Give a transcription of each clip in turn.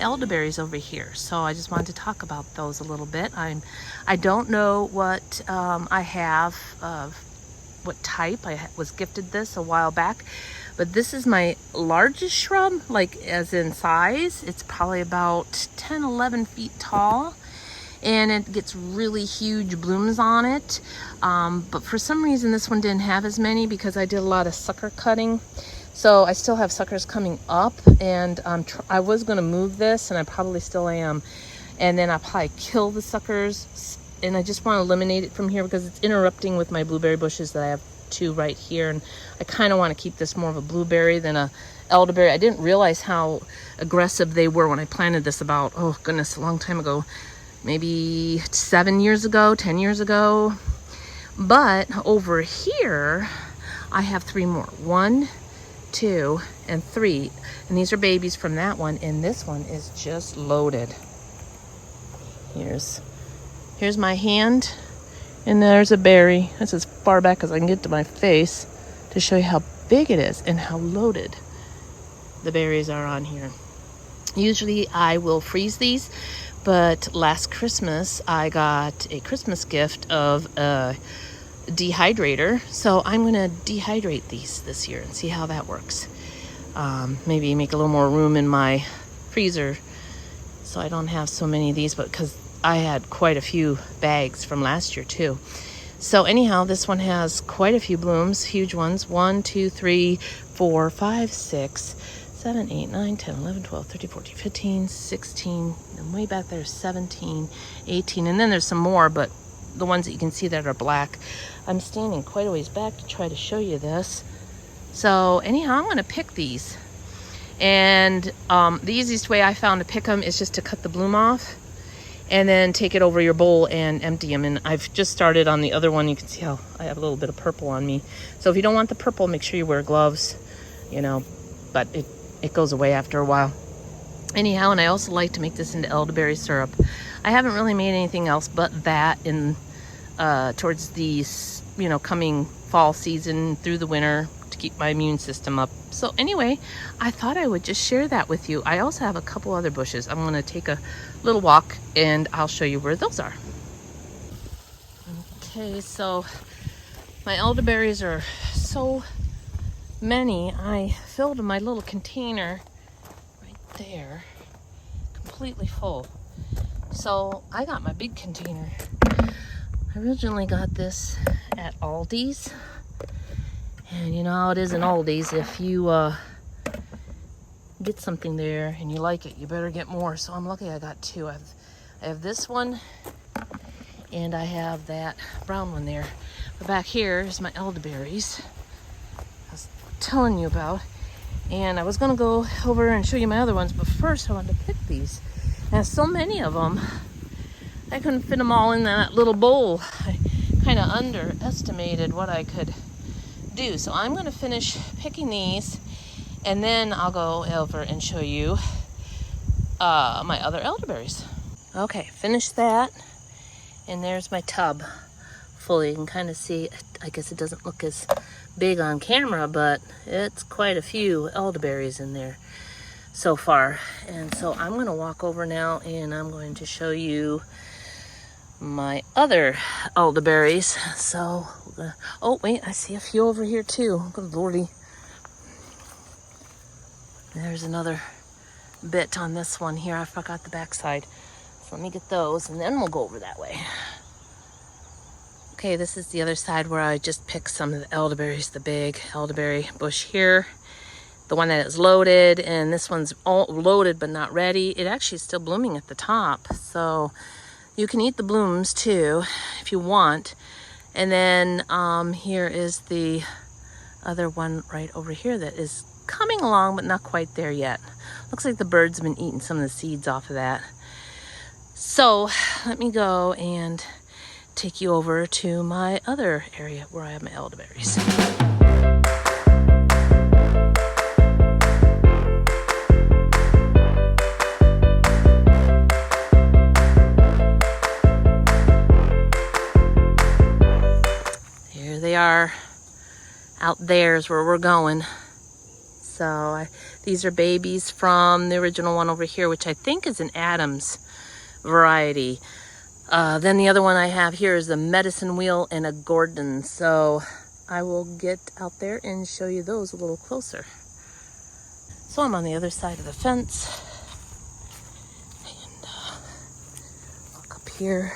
my elderberries over here. So I just wanted to talk about those a little bit. I don't know what I have of what type. I was gifted this a while back, but this is my largest shrub, like as in size. It's probably about 10, 11 feet tall, and it gets really huge blooms on it. But for some reason, this one didn't have as many because I did a lot of sucker cutting. So I still have suckers coming up, and I was going to move this, and I probably still am. And then I'll probably kill the suckers, and I just want to eliminate it from here because it's interrupting with my blueberry bushes that I have two right here. And I kind of want to keep this more of a blueberry than a elderberry. I didn't realize how aggressive they were when I planted this about, oh goodness, a long time ago. Maybe 7 years ago, 10 years ago. But over here, I have 3 more. 1, 2, and 3. And these are babies from that one. And this one is just loaded. Here's my hand. And there's a berry. That's as far back as I can get to my face to show you how big it is and how loaded the berries are on here. Usually I will freeze these, but last Christmas I got a Christmas gift of a dehydrator. So I'm going to dehydrate these this year and see how that works. Maybe make a little more room in my freezer so I don't have so many of these, but because I had quite a few bags from last year too. So anyhow, this one has quite a few blooms, huge ones. 1, 2, 3, 4, 5, 6, 7, 8, 9, 10, 11, 12, 13, 14, 15, 16, and way back there 17, 18, and then there's some more, but the ones that you can see that are black. I'm standing quite a ways back to try to show you this. So anyhow, I'm going to pick these. And the easiest way I found to pick them is just to cut the bloom off and then take it over your bowl and empty them. And I've just started on the other one. You can see how I have a little bit of purple on me. So if you don't want the purple, make sure you wear gloves, but it goes away after a while. Anyhow, and I also like to make this into elderberry syrup. I haven't really made anything else but that in towards the coming fall season through the winter to keep my immune system up. So anyway, I thought I would just share that with you. I also have a couple other bushes. I'm going to take a little walk and I'll show you where those are. Okay, so my elderberries are so many. I filled my little container right there completely full. So I got my big container. I originally got this at Aldi's. And you know how it is in Aldi's. If you get something there and you like it, you better get more. So I'm lucky I got 2. I have this one and I have that brown one there. But back here is my elderberries I was telling you about. And I was going to go over and show you my other ones, but first I wanted to pick these. And so many of them, I couldn't fit them all in that little bowl. I kind of underestimated what I could do. So I'm going to finish picking these and then I'll go over and show you my other elderberries. Okay, finished that. And there's my tub fully. You can kind of see, I guess it doesn't look as big on camera, but it's quite a few elderberries in there so far. And so I'm going to walk over now and I'm going to show you my other elderberries. So, oh wait, I see a few over here too. Good lordy. There's another bit on this one here. I forgot the backside. So let me get those and then we'll go over that way. Okay, this is the other side where I just picked some of the elderberries, the big elderberry bush here. The one that is loaded, and this one's all loaded but not ready. It actually is still blooming at the top. So you can eat the blooms too if you want. And then here is the other one right over here that is coming along but not quite there yet. Looks like the birds have been eating some of the seeds off of that. So let me go and take you over to my other area where I have my elderberries. They are out there is where we're going. So these are babies from the original one over here, which I think is an Adams variety. Then the other one I have here is a medicine wheel and a Gordon. So I will get out there and show you those a little closer. So I'm on the other side of the fence. And look up here.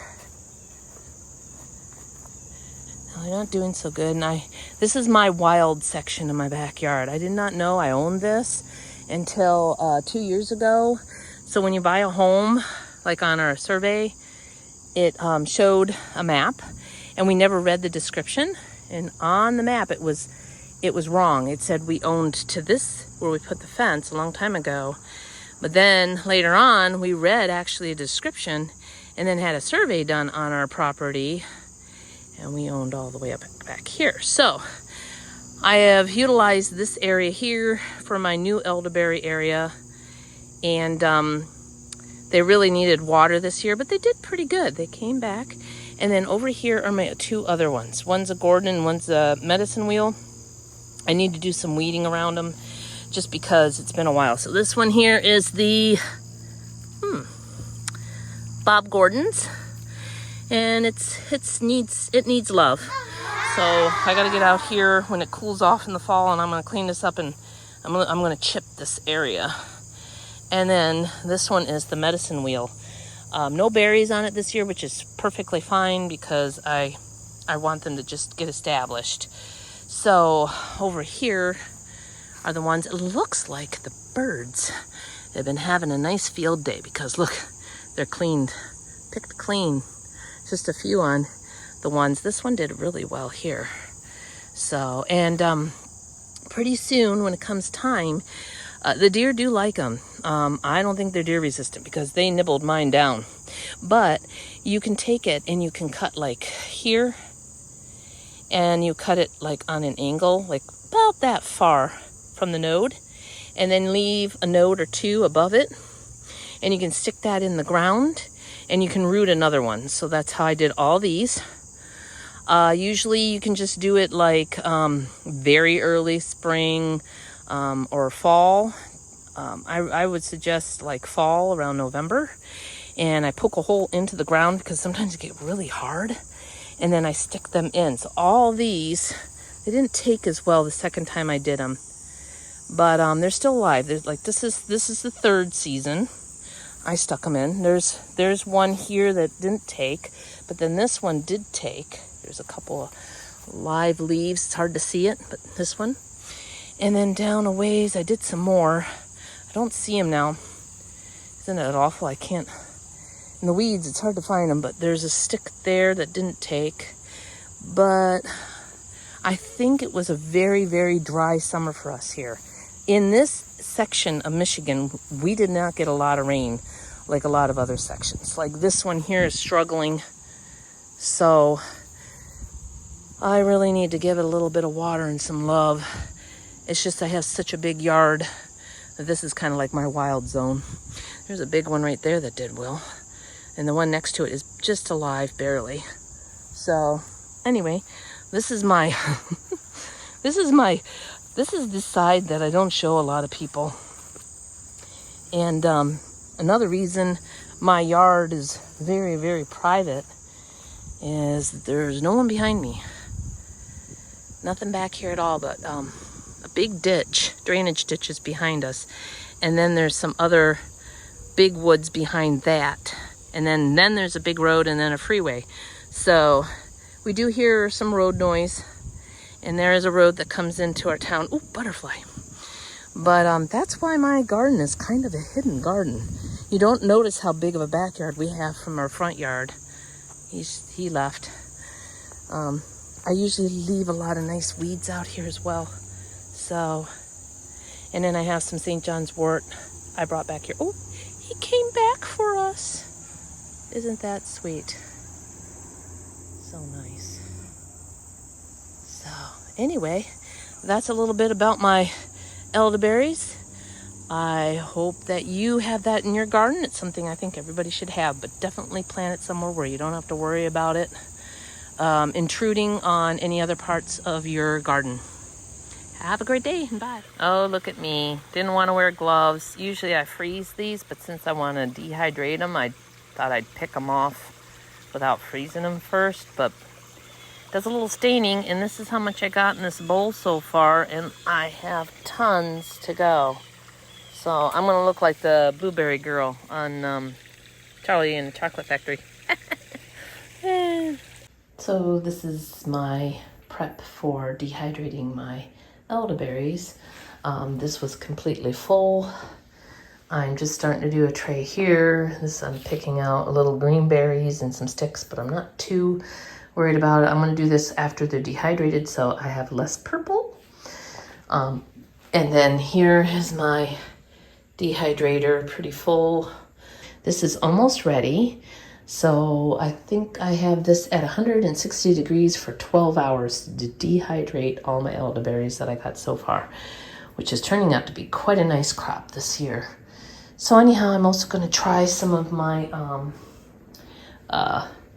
Now they're not doing so good. And this is my wild section of my backyard. I did not know I owned this until 2 years ago. So when you buy a home, like on our survey, it showed a map, and we never read the description. And on the map, it was wrong. It said we owned to this where we put the fence a long time ago. But then later on, we read actually a description, and then had a survey done on our property, and we owned all the way up back here. So I have utilized this area here for my new elderberry area, and they really needed water this year, but they did pretty good. They came back. And then over here are my two other ones. One's a Gordon, one's a medicine wheel. I need to do some weeding around them just because it's been a while. So this one here is the Bob Gordon's, and it needs love. So I got to get out here when it cools off in the fall, and I'm going to clean this up, and I'm going to chip this area. And then this one is the medicine wheel. No berries on it this year, which is perfectly fine because I want them to just get established. So over here are the ones, it looks like the birds. They've been having a nice field day because look, they're cleaned, picked clean. Just a few on the ones. This one did really well here. So, and pretty soon when it comes time, the deer do like them. I don't think they're deer resistant because they nibbled mine down. But you can take it and you can cut like here, and you cut it like on an angle, like about that far from the node, and then leave a node or two above it, and you can stick that in the ground, and you can root another one. So that's how I did all these. Usually you can just do it like very early spring, or fall. I would suggest like fall around November, and I poke a hole into the ground because sometimes it get really hard, and then I stick them in. So all these, they didn't take as well the second time I did them, but they're still alive. There's like this is the third season I stuck them in. There's one here that didn't take, but then this one did take. There's a couple of live leaves. It's hard to see it, but this one. And then down a ways, I did some more. I don't see them now. Isn't it awful? I can't. In the weeds, it's hard to find them, but there's a stick there that didn't take. But I think it was a very, very dry summer for us here. In this section of Michigan, we did not get a lot of rain like a lot of other sections. Like this one here is struggling. So I really need to give it a little bit of water and some love. It's just I have such a big yard that this is kind of like my wild zone. There's a big one right there that did well. And the one next to it is just alive, barely. So anyway, this is my, this is the side that I don't show a lot of people. And another reason my yard is very, very private is there's no one behind me. Nothing back here at all, but a big ditch, drainage ditch is behind us. And then there's some other big woods behind that. And then there's a big road and then a freeway. So we do hear some road noise. And there is a road that comes into our town. Ooh, butterfly. But that's why my garden is kind of a hidden garden. You don't notice how big of a backyard we have from our front yard. He left. I usually leave a lot of nice weeds out here as well. So, and then I have some St. John's wort I brought back here. Oh, he came back for us. Isn't that sweet? So nice. So anyway, that's a little bit about my elderberries. I hope that you have that in your garden. It's something I think everybody should have, but definitely plant it somewhere where you don't have to worry about it intruding on any other parts of your garden. Have a great day. Bye. Oh, look at me. Didn't want to wear gloves. Usually I freeze these, but since I want to dehydrate them, I thought I'd pick them off without freezing them first. But it does a little staining, and this is how much I got in this bowl so far, and I have tons to go. So I'm going to look like the blueberry girl on Charlie and the Chocolate Factory. So this is my prep for dehydrating my elderberries. This was completely full. I'm just starting to do a tray here. I'm picking out a little green berries and some sticks, but I'm not too worried about it. I'm going to do this after they're dehydrated so I have less purple. And then here is my dehydrator, pretty full. This is almost ready. So I think I have this at 160 degrees for 12 hours to dehydrate all my elderberries that I got so far, which is turning out to be quite a nice crop this year. So anyhow, I'm also going to try some of my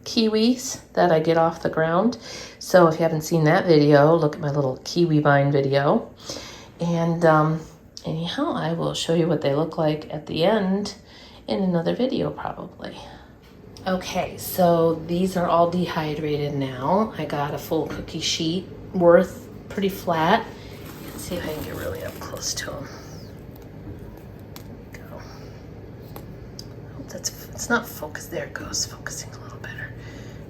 kiwis that I get off the ground. So if you haven't seen that video, look at my little kiwi vine video. And anyhow, I will show you what they look like at the end in another video probably. Okay, so these are all dehydrated now. I got a full cookie sheet worth, pretty flat. Let's see if I can get really up close to them. Go. Hope it's not focused. There it goes, focusing a little better.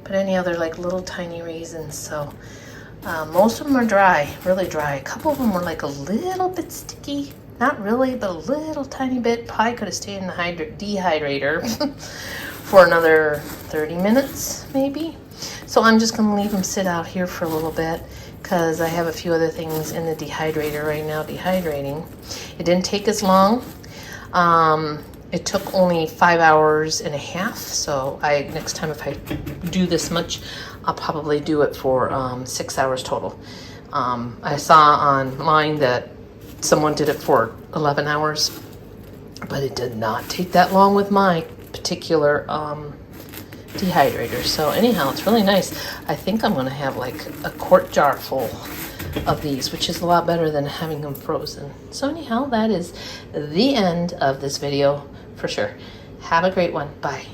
But any other like little tiny raisins. So most of them are dry, really dry. A couple of them were like a little bit sticky. Not really, but a little tiny bit. Probably could have stayed in the dehydrator for another 30 minutes, maybe. So I'm just gonna leave them sit out here for a little bit because I have a few other things in the dehydrator right now dehydrating. It didn't take as long. It took only 5 hours and a half. So next time if I do this much, I'll probably do it for 6 hours total. I saw online that someone did it for 11 hours, but it did not take that long with my particular dehydrator. So anyhow, it's really nice. I think I'm gonna have like a quart jar full of these, which is a lot better than having them frozen. So anyhow, that is the end of this video for sure. Have a great one. Bye.